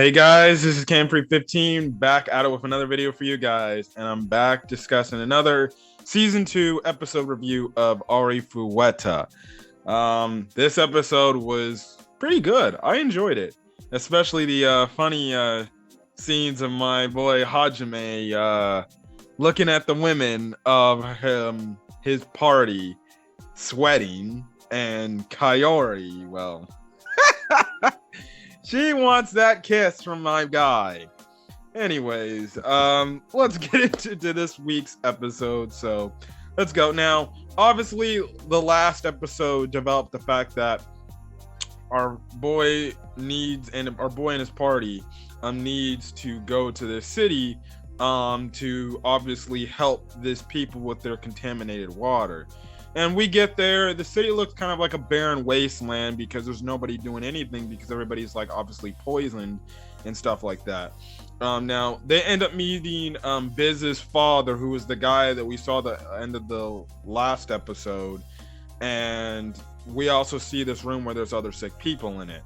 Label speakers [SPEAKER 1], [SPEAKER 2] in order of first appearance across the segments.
[SPEAKER 1] Hey guys, this is Camfree15 back at it with another video for you guys, and I'm back discussing another season 2 episode review of Arifureta. This episode was pretty good. I enjoyed it, especially the funny scenes of my boy Hajime looking at the women of his party sweating, and Kaori, well. She wants that kiss from my guy. Anyways, let's get into this week's episode. So let's go. Now, obviously, the last episode developed the fact that our boy and his party needs to go to the city to obviously help these people with their contaminated water. And we get there, the city looks kind of like a barren wasteland because there's nobody doing anything because everybody's like obviously poisoned and stuff like that. Now they end up meeting Biz's father, who was the guy that we saw the end of the last episode, and we also see this room where there's other sick people in it.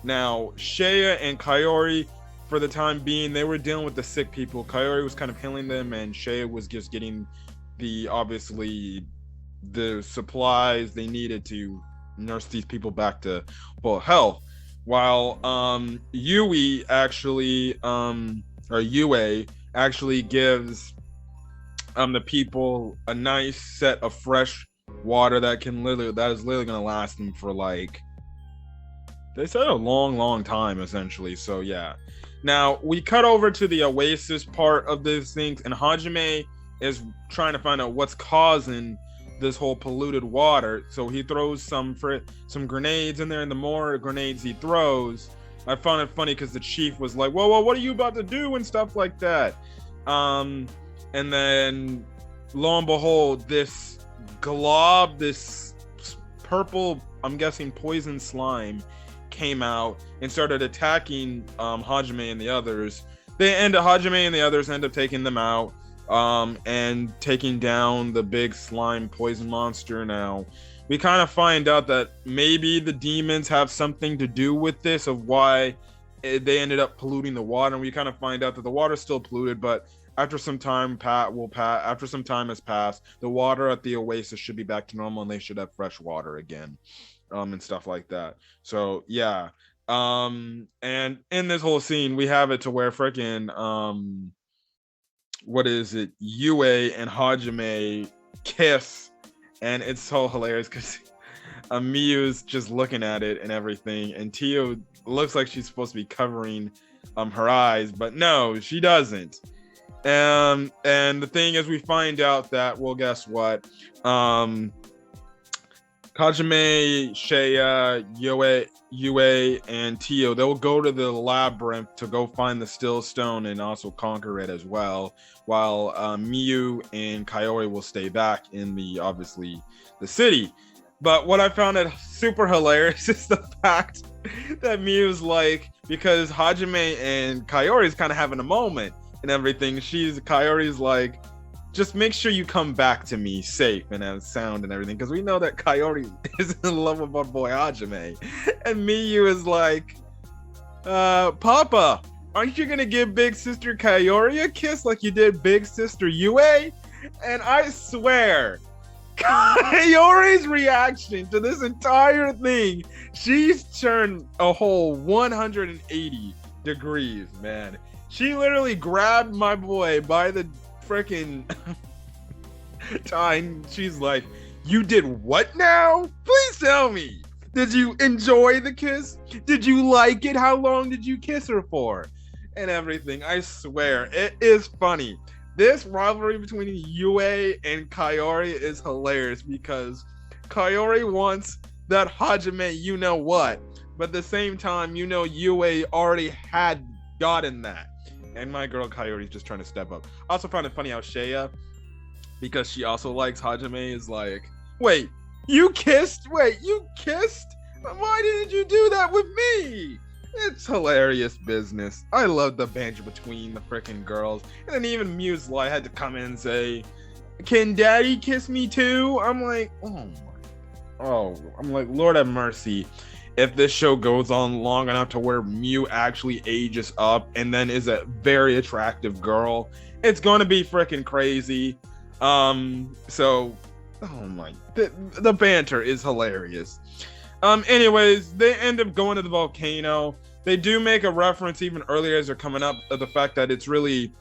[SPEAKER 1] Now Shea and Kaori, for the time being, they were dealing with the sick people. Kaori was kind of healing them, and Shea was just getting the supplies they needed to nurse these people back to full health, while Yue actually gives the people a nice set of fresh water that is literally gonna last them for, like, they said, a long time, essentially. So yeah, now we cut over to the Oasis part of these things, and Hajime is trying to find out what's causing this whole polluted water. So he throws some grenades in there, and the more grenades he throws, I found it funny because the chief was like, whoa, what are you about to do, and stuff like that. And then lo and behold, this purple, I'm guessing poison slime, came out and started attacking Hajime and the others. Hajime and the others end up taking them out, and taking down the big slime poison monster. Now we kind of find out that maybe the demons have something to do with this, of why they ended up polluting the water, and we kind of find out that the water's still polluted, but after some time has passed, the water at the Oasis should be back to normal, and they should have fresh water again, and stuff like that. So yeah, and in this whole scene we have it to where freaking Yue and Hajime kiss, and it's so hilarious because Miyu's just looking at it and everything, and Tio looks like she's supposed to be covering her eyes, but no, she doesn't. And the thing is, we find out that, well, guess what? Hajime, Shea, Yue, and Tio, they'll go to the labyrinth to go find the still stone and also conquer it as well, while Miyu and Kaori will stay back in the city. But what I found it super hilarious is the fact that Miyu's like, because Hajime and Kaori's kind of having a moment and everything, Kaori's like, just make sure you come back to me safe and have sound and everything, because we know that Kaori is in love with our boy Hajime. And Miyu is like, Papa, aren't you gonna give big sister Kaori a kiss like you did big sister Yue? And I swear, Kaori's reaction to this entire thing, she's turned a whole 180 degrees, man. She literally grabbed my boy by the freaking time. She's like, you did what now? Please tell me. Did you enjoy the kiss? Did you like it? How long did you kiss her for? And everything. I swear, it is funny. This rivalry between Yue and Kaori is hilarious because Kaori wants that Hajime you know what, but at the same time, you know, Yue already had gotten that. And my girl Kaori is just trying to step up. I also found it funny how Shea, because she also likes Hajime, is like, wait, you kissed? Why didn't you do that with me? It's hilarious business. I love the banter between the freaking girls. And then even Muse had to come in and say, can daddy kiss me too? I'm like, Lord have mercy. if this show goes on long enough to where Mew actually ages up and then is a very attractive girl, it's going to be freaking crazy. So, oh my, the banter is hilarious. Anyways, they end up going to the volcano. They do make a reference even earlier as they're coming up of the fact that it's really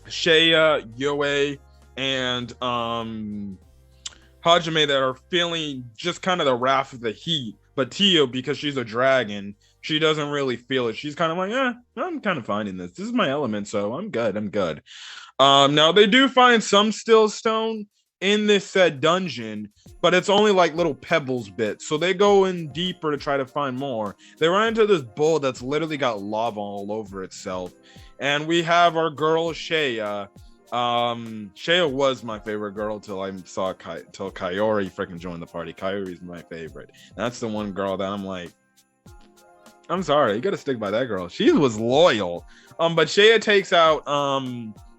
[SPEAKER 1] Shea, Yue, and Hajime that are feeling just kind of the wrath of the heat. But Tio, because she's a dragon, she doesn't really feel it. She's kind of like, I'm kind of finding this. This is my element, so I'm good. Now they do find some still stone in this said dungeon, but it's only like little pebbles bits. So they go in deeper to try to find more. They run into this bull that's literally got lava all over itself. And we have our girl Shea. Shea was my favorite girl till I saw till Kaori freaking joined the party. Kaori's my favorite. That's the one girl that I'm like, I'm sorry, you gotta stick by that girl. She was loyal. But Shea takes out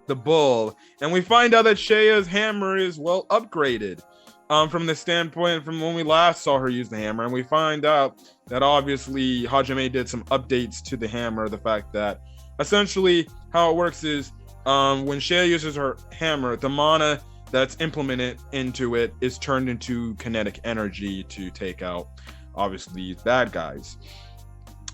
[SPEAKER 1] the bull, and we find out that Shea's hammer is well upgraded. From the standpoint from when we last saw her use the hammer, and we find out that obviously Hajime did some updates to the hammer. The fact that essentially how it works is when Shea uses her hammer, the mana that's implemented into it is turned into kinetic energy to take out obviously these bad guys.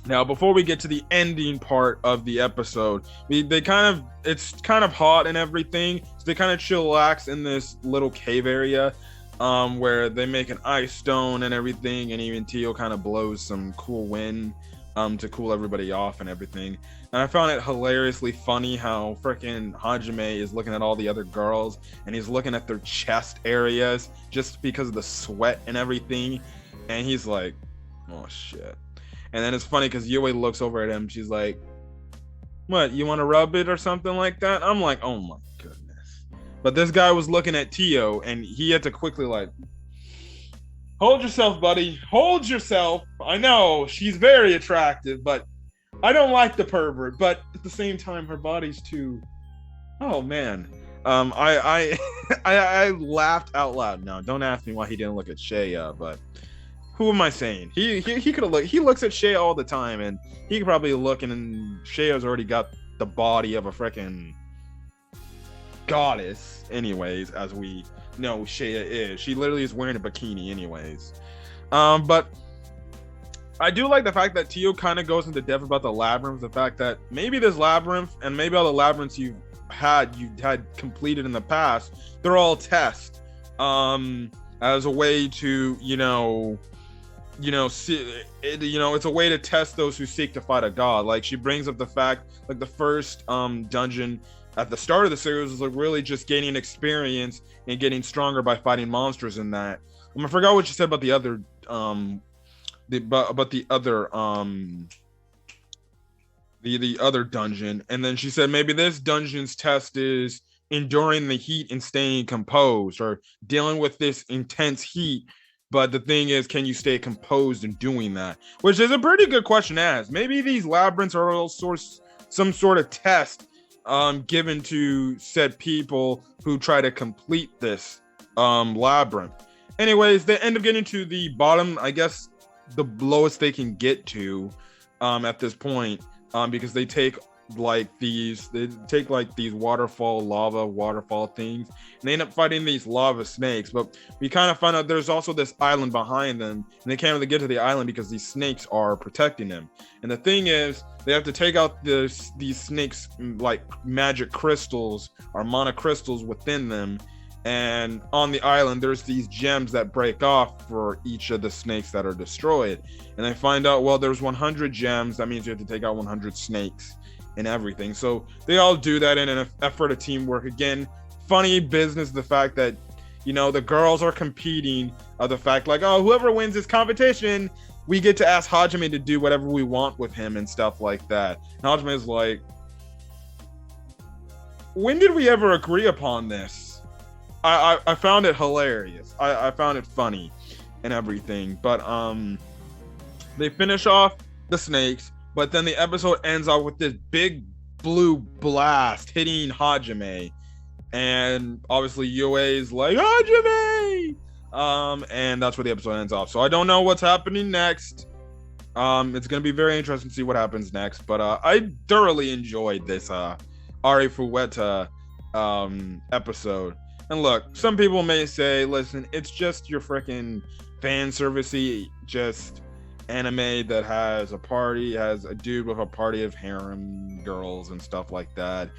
[SPEAKER 1] Now, before we get to the ending part of the episode, it's kind of hot and everything, so they kind of chillax in this little cave area, where they make an ice stone and everything, and even Tio kind of blows some cool wind, to cool everybody off and everything. And I found it hilariously funny how freaking Hajime is looking at all the other girls, and he's looking at their chest areas just because of the sweat and everything, and he's like, oh shit. And then it's funny because Yue looks over at him. She's like, what, you want to rub it or something like that? I'm like, oh my goodness. But this guy was looking at Tio, and he had to quickly like, hold yourself, buddy. Hold yourself. I know she's very attractive, but I don't like the pervert. But at the same time, her body's too... Oh, man. I laughed out loud. Now, don't ask me why he didn't look at Shea, but... Who am I saying? He could have looked. He looks at Shea all the time, and he could probably look, and Shea's already got the body of a freaking goddess. Anyways, as we know, Shea is. She literally is wearing a bikini, anyways. But I do like the fact that Tio kind of goes into depth about the labyrinth. The fact that maybe this labyrinth and maybe all the labyrinths you had completed in the past, they're all tests. As a way to, it's a way to test those who seek to fight a god. Like, she brings up the fact, like, the first dungeon at the start of the series was like really just gaining experience and getting stronger by fighting monsters in that. I forgot what she said about the other the other dungeon, and then she said maybe this dungeon's test is enduring the heat and staying composed, or dealing with this intense heat. But the thing is, can you stay composed in doing that? Which is a pretty good question to ask. Maybe these labyrinths are all some sort of test given to said people who try to complete this labyrinth. Anyways, they end up getting to the bottom, I guess the lowest they can get to at this point, because they take these lava waterfall things, and they end up fighting these lava snakes. But we kind of find out there's also this island behind them, and they can't really get to the island because these snakes are protecting them. And the thing is, they have to take out these snakes like magic crystals or mana crystals within them. And on the island, there's these gems that break off for each of the snakes that are destroyed. And they find out, well, there's 100 gems. That means you have to take out 100 snakes and everything. So they all do that in an effort of teamwork. Again, funny business, the fact that, the girls are competing, the fact like, oh, whoever wins this competition, we get to ask Hajime to do whatever we want with him and stuff like that. And Hajime is like, when did we ever agree upon this? I found it hilarious. I found it funny and everything. But they finish off the snakes, but then the episode ends off with this big blue blast hitting Hajime. And obviously Yue is like, Hajime! And that's where the episode ends off. So I don't know what's happening next. It's gonna be very interesting to see what happens next. But I thoroughly enjoyed this Arifureta episode. And look, some people may say, listen, it's just your freaking fan servicey just anime that has a dude with a party of harem girls and stuff like that.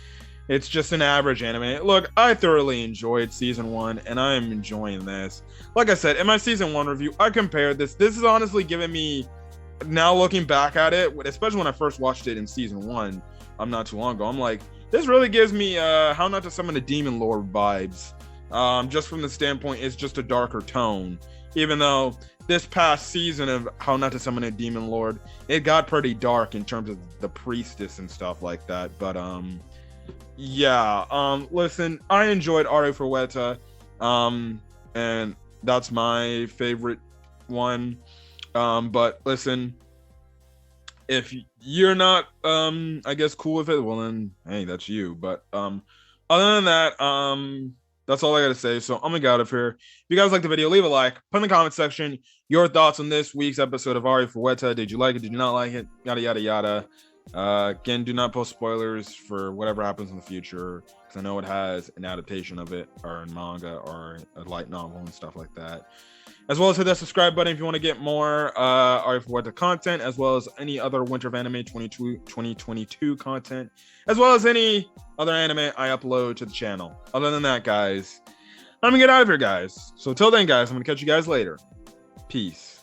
[SPEAKER 1] It's just an average anime. Look, I thoroughly enjoyed season 1, and I am enjoying this. Like I said, in my season 1 review, I compared this. This is honestly giving me, now looking back at it, especially when I first watched it in season 1, not too long ago, I'm like, this really gives me How Not to Summon a Demon Lord vibes. Just from the standpoint, it's just a darker tone. Even though this past season of How Not to Summon a Demon Lord, it got pretty dark in terms of the priestess and stuff like that. But listen, I enjoyed Arifureta, and that's my favorite one. But listen, if you're not I guess cool with it, well then hey, that's you. But other than that, that's all I gotta say. So I'm gonna get out of here. If you guys like the video, leave a like, put in the comment section your thoughts on this week's episode of Arifureta. Did you like it? Did you not like it? Yada yada yada. Again, do not post spoilers for whatever happens in the future, because I know it has an adaptation of it, or a manga, or a light novel and stuff like that. As well as hit that subscribe button if you want to get more Arifureta content, as well as any other Winter of Anime 2022 content, as well as any other anime I upload to the channel. Other than that, guys, I'm gonna get out of here, guys. So till then, guys, I'm gonna catch you guys later. Peace.